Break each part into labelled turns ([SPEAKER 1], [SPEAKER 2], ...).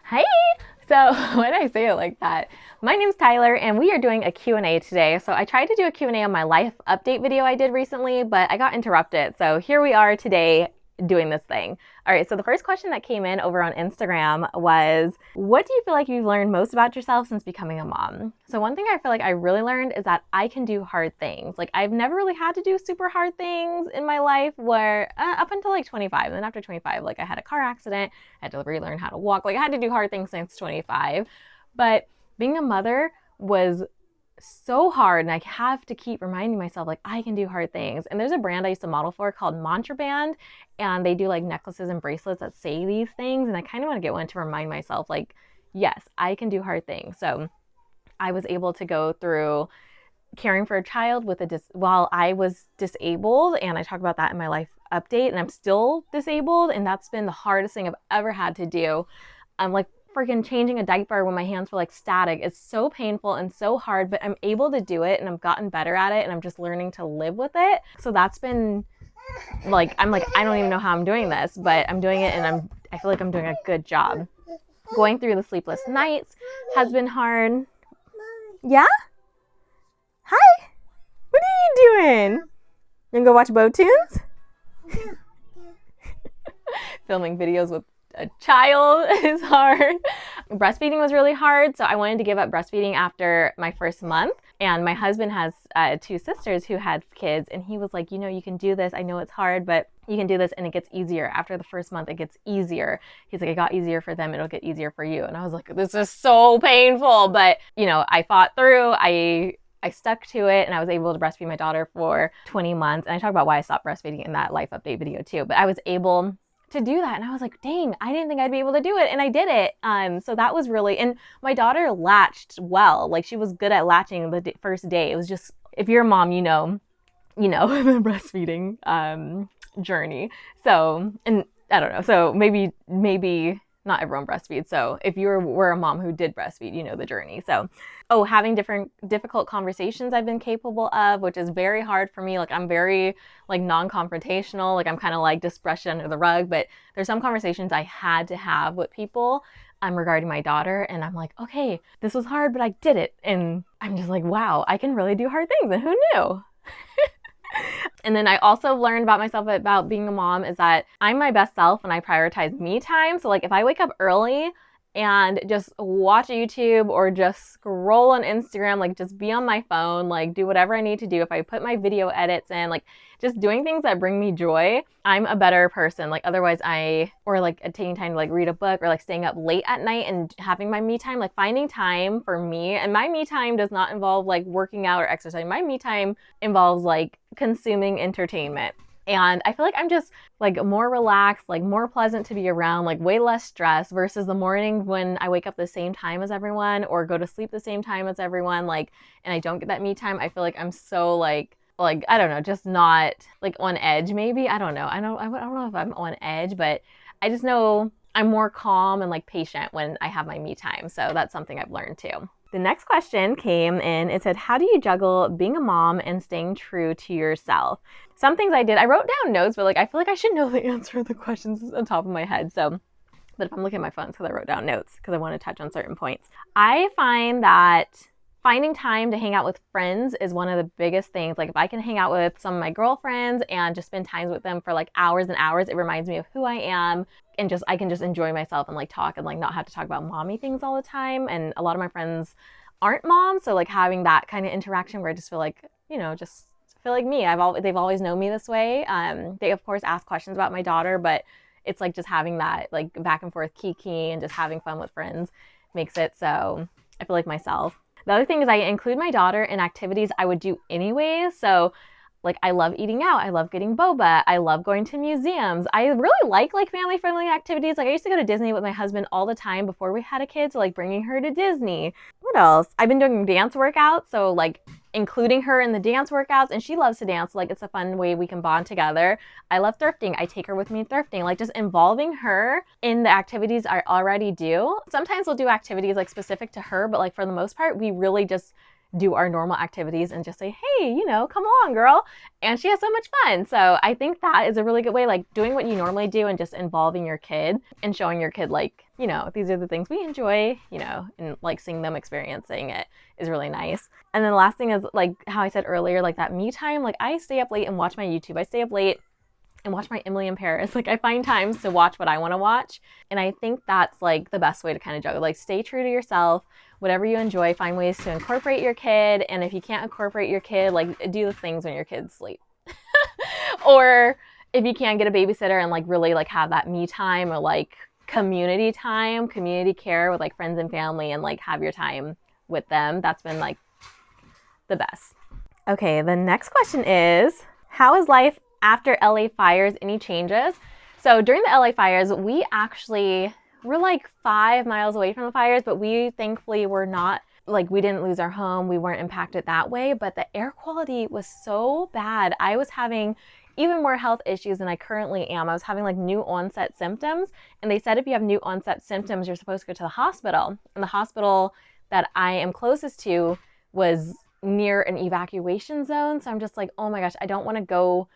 [SPEAKER 1] Hey! So why did I say it like that? My name's Tyler and we are doing a Q&A today. So I tried to do a Q&A on my life update video I did recently, but I got interrupted. So here we are today doing this thing. All right, so the first question that came in over on Instagram was, what do you feel like you've learned most about yourself since becoming a mom? So one thing I feel like I really learned is that I can do hard things. Like I've never really had to do super hard things in my life where up until like 25, and then after 25, like I had a car accident, I had to relearn how to walk. Like I had to do hard things since 25. But being a mother was so hard, and I have to keep reminding myself like I can do hard things. And there's a brand I used to model for called Mantra Band, and they do like necklaces and bracelets that say these things, and I kind of want to get one to remind myself like, yes, I can do hard things. So I was able to go through caring for a child with while I was disabled, and I talk about that in my life update, and I'm still disabled, and that's been the hardest thing I've ever had to do. I'm like freaking changing a diaper when my hands feel like static. It's so painful and so hard, but I'm able to do it, and I've gotten better at it, and I'm just learning to live with it. So that's been like, I'm like, I don't even know how I'm doing this, but I'm doing it, and I feel like I'm doing a good job. Going through the sleepless nights has been hard. Yeah? Hi. What are you doing? You gonna go watch Bow Tunes? Filming videos with a child is hard. Breastfeeding was really hard, so I wanted to give up breastfeeding after my first month. And my husband has two sisters who had kids, and he was like, you know, you can do this. I know it's hard, but you can do this, and it gets easier. After the first month, it gets easier. He's like, it got easier for them. It'll get easier for you. And I was like, this is so painful. But, you know, I fought through. I stuck to it, and I was able to breastfeed my daughter for 20 months. And I talk about why I stopped breastfeeding in that life update video too. But I was able to do that, and I was like, dang, I didn't think I'd be able to do it, and I did it. So that was really, and my daughter latched well. Like she was good at latching the first day. It was just, if you're a mom, you know the breastfeeding journey. So, and I don't know. So maybe not everyone breastfeeds. So if you were a mom who did breastfeed, you know the journey. So, having different difficult conversations I've been capable of, which is very hard for me. Like I'm very like non-confrontational. Like I'm kind of like just brush it under the rug. But there's some conversations I had to have with people regarding my daughter, and I'm like, okay, this was hard, but I did it. And I'm just like, wow, I can really do hard things, and who knew? And then I also learned about myself about being a mom is that I'm my best self and I prioritize me time. So like if I wake up early and just watch YouTube or just scroll on Instagram, like just be on my phone, like do whatever I need to do. If I put my video edits in, like just doing things that bring me joy, I'm a better person. Like otherwise or like taking time to like read a book or like staying up late at night and having my me time, like finding time for me. And my me time does not involve like working out or exercising. My me time involves like consuming entertainment. And I feel like I'm just like more relaxed, like more pleasant to be around, like way less stress versus the morning when I wake up the same time as everyone or go to sleep the same time as everyone, like, and I don't get that me time. I feel like I'm so like I don't know, just not like on edge maybe. I don't know. I don't know if I'm on edge, but I just know I'm more calm and like patient when I have my me time. So that's something I've learned too. The next question came in. It said, how do you juggle being a mom and staying true to yourself? Some things I did, I wrote down notes, but like I feel like I should know the answer to the questions on top of my head. So, but if I'm looking at my phone, it's because I wrote down notes because I want to touch on certain points. I find that finding time to hang out with friends is one of the biggest things. Like if I can hang out with some of my girlfriends and just spend time with them for like hours and hours, it reminds me of who I am, and just I can just enjoy myself and like talk and like not have to talk about mommy things all the time. And a lot of my friends aren't moms, so like having that kind of interaction where I just feel like, you know, just feel like me. They've always known me this way. They of course ask questions about my daughter, but it's like just having that like back and forth kiki and just having fun with friends makes it so I feel like myself. The other thing is I include my daughter in activities I would do anyway. So like I love eating out. I love getting boba. I love going to museums. I really like family friendly activities. Like I used to go to Disney with my husband all the time before we had a kid. So like bringing her to Disney. What else? I've been doing dance workouts. So like including her in the dance workouts, and she loves to dance. Like it's a fun way we can bond together. I love thrifting. I take her with me thrifting, like just involving her in the activities I already do. Sometimes we'll do activities like specific to her, but like for the most part, we really just do our normal activities and just say, hey, you know, come along, girl. And she has so much fun. So I think that is a really good way, like doing what you normally do and just involving your kid and showing your kid, like, you know, these are the things we enjoy, you know, and like seeing them experiencing it is really nice. And then the last thing is like how I said earlier, like that me time, like I stay up late and watch my YouTube. I stay up late and watch my Emily in Paris. Like I find times to watch what I want to watch. And I think that's like the best way to kind of juggle. Like stay true to yourself, whatever you enjoy, find ways to incorporate your kid. And if you can't incorporate your kid, like do the things when your kids sleep. Or if you can, get a babysitter and like really like have that me time or like community time, community care with like friends and family and like have your time with them. That's been like the best. Okay, the next question is, how is life after LA fires? Any changes? So during the LA fires, we're like 5 miles away from the fires, but we thankfully were not, like we didn't lose our home. We weren't impacted that way, but the air quality was so bad. I was having even more health issues than I currently am. I was having like new onset symptoms, and they said if you have new onset symptoms, you're supposed to go to the hospital. And the hospital that I am closest to was near an evacuation zone. So I'm just like, oh my gosh, I don't want to go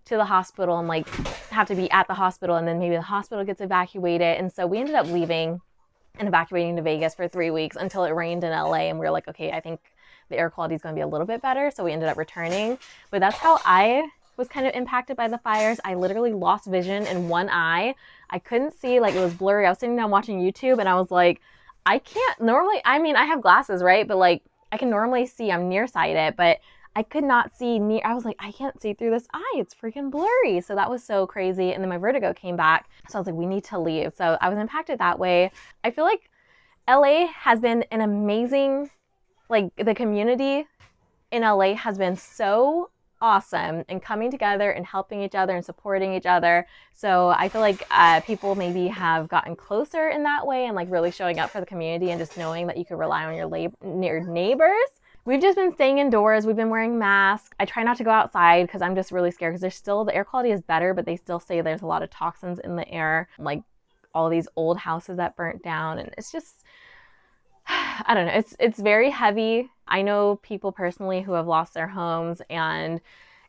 [SPEAKER 1] to the hospital and like have to be at the hospital and then maybe the hospital gets evacuated. And so we ended up leaving and evacuating to Vegas for 3 weeks until it rained in LA. And we were like, okay, I think the air quality is going to be a little bit better. So we ended up returning. But that's how I was kind of impacted by the fires. I literally lost vision in one eye. I couldn't see, like it was blurry. I was sitting down watching YouTube and I was like, I can't normally, I mean, I have glasses, right? But like I can normally see, I'm nearsighted, but I could not see near. I was like, I can't see through this eye. It's freaking blurry. So that was so crazy. And then my vertigo came back. So I was like, we need to leave. So I was impacted that way. I feel like LA has been an amazing, like the community in LA has been so awesome and coming together and helping each other and supporting each other. So I feel like people maybe have gotten closer in that way and like really showing up for the community and just knowing that you can rely on your neighbors. We've just been staying indoors. We've been wearing masks. I try not to go outside because I'm just really scared because there's still, the air quality is better, but they still say there's a lot of toxins in the air, like all these old houses that burnt down. And it's just, I don't know. It's very heavy. I know people personally who have lost their homes and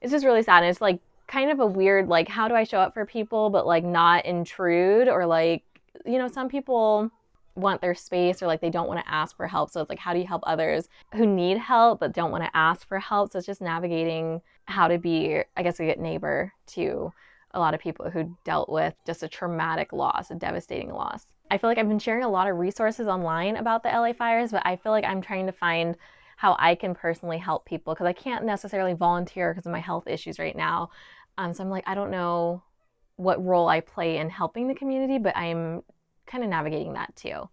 [SPEAKER 1] it's just really sad. And it's like kind of a weird, like, how do I show up for people, but like not intrude or like, you know, some people want their space or like they don't want to ask for help. So it's like, how do you help others who need help but don't want to ask for help? So it's just navigating how to be, I guess, a good neighbor to a lot of people who dealt with just a traumatic loss, a devastating loss. I feel like I've been sharing a lot of resources online about the LA fires, but I feel like I'm trying to find how I can personally help people because I can't necessarily volunteer because of my health issues right now. So I'm like, I don't know what role I play in helping the community, but I'm kind of navigating that too.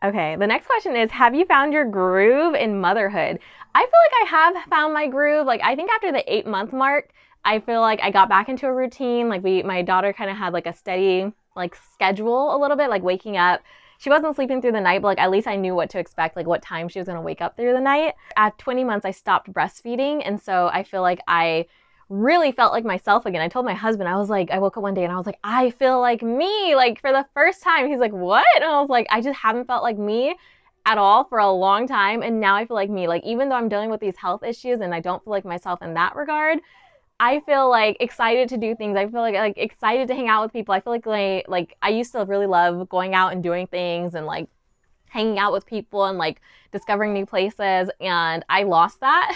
[SPEAKER 1] Okay, the next question is, have you found your groove in motherhood? I feel like I have found my groove. Like I think after the 8-month mark, I feel like I got back into a routine. Like my daughter kind of had like a steady like schedule a little bit, like waking up. She wasn't sleeping through the night, but like at least I knew what to expect, like what time she was going to wake up through the night. At 20 months, I stopped breastfeeding. And so I feel like I really felt like myself again. I told my husband, I was like, I woke up one day and I was like, I feel like me, like for the first time. He's like, what? And I was like, I just haven't felt like me at all for a long time. And now I feel like me, like even though I'm dealing with these health issues and I don't feel like myself in that regard, I feel like excited to do things. I feel like excited to hang out with people. I feel like I used to really love going out and doing things and like hanging out with people and like discovering new places. And I lost that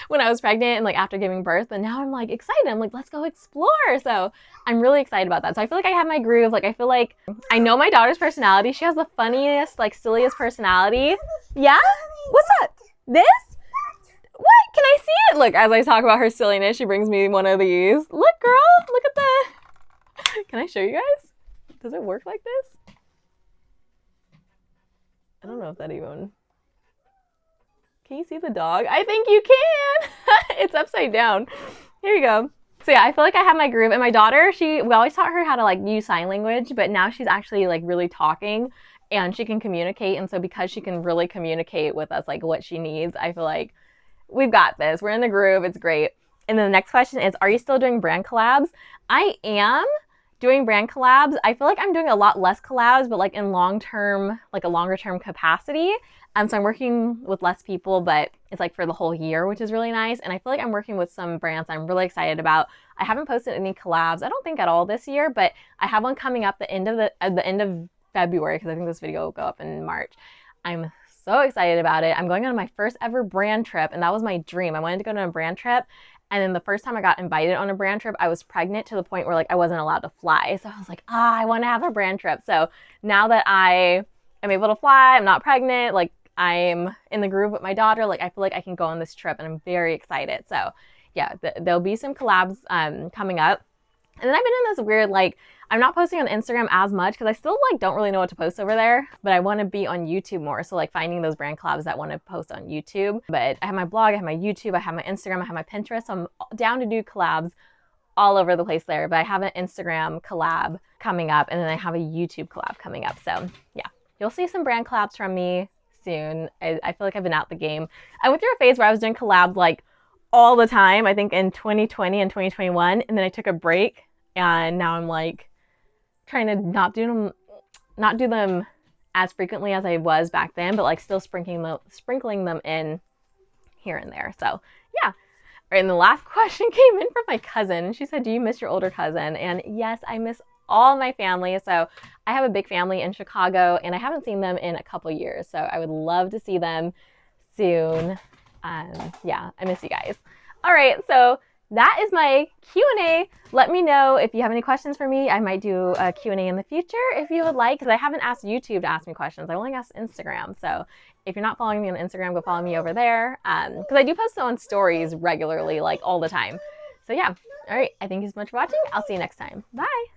[SPEAKER 1] when I was pregnant and like after giving birth. But now I'm like excited. I'm like, let's go explore. So I'm really excited about that. So I feel like I have my groove. Like I feel like I know my daughter's personality. She has the funniest, like silliest personality. Yeah? What's up? This? What? Can I see it? Look, as I talk about her silliness, she brings me one of these. Look, girl. Look at the... Can I show you guys? Does it work like this? I don't know if that even... Can you see the dog? I think you can. It's upside down. Here you go. So yeah, I feel like I have my groove. And my daughter, we always taught her how to like use sign language, but now she's actually like really talking and she can communicate. And so because she can really communicate with us like what she needs, I feel like we've got this. We're in the groove. It's great. And then the next question is, are you still doing brand collabs? I am doing brand collabs. I feel like I'm doing a lot less collabs, but like in long-term, like a longer term capacity. And so I'm working with less people, but it's like for the whole year, which is really nice. And I feel like I'm working with some brands I'm really excited about. I haven't posted any collabs, I don't think at all this year, but I have one coming up at the end of February, because I think this video will go up in March. I'm so excited about it. I'm going on my first ever brand trip, and that was my dream. I wanted to go on a brand trip. And then the first time I got invited on a brand trip, I was pregnant to the point where like I wasn't allowed to fly. So I was like, I want to have a brand trip. So now that I am able to fly, I'm not pregnant, like I'm in the groove with my daughter, like I feel like I can go on this trip, and I'm very excited. So yeah, there'll be some collabs coming up. And then I've been in this weird, like, I'm not posting on Instagram as much because I still like don't really know what to post over there, but I want to be on YouTube more. So like finding those brand collabs that want to post on YouTube. But I have my blog, I have my YouTube, I have my Instagram, I have my Pinterest. So I'm down to do collabs all over the place there. But I have an Instagram collab coming up, and then I have a YouTube collab coming up. So yeah, you'll see some brand collabs from me soon. I feel like I've been out the game. I went through a phase where I was doing collabs like all the time, I think in 2020 and 2021, and then I took a break, and now I'm like trying to not do them as frequently as I was back then, but like still sprinkling them in here and there. So yeah. And the last question came in from my cousin. She said, do you miss your older cousin? And yes, I miss all my family. So I have a big family in Chicago, and I haven't seen them in a couple years. So I would love to see them soon. Yeah, I miss you guys. All right, so that is my Q&A. Let me know if you have any questions for me. I might do a Q&A in the future if you would like, because I haven't asked YouTube to ask me questions. I only asked Instagram. So if you're not following me on Instagram, go follow me over there, because I do post on stories regularly, like all the time. So yeah, all right, I thank you so much for watching. I'll see you next time. Bye.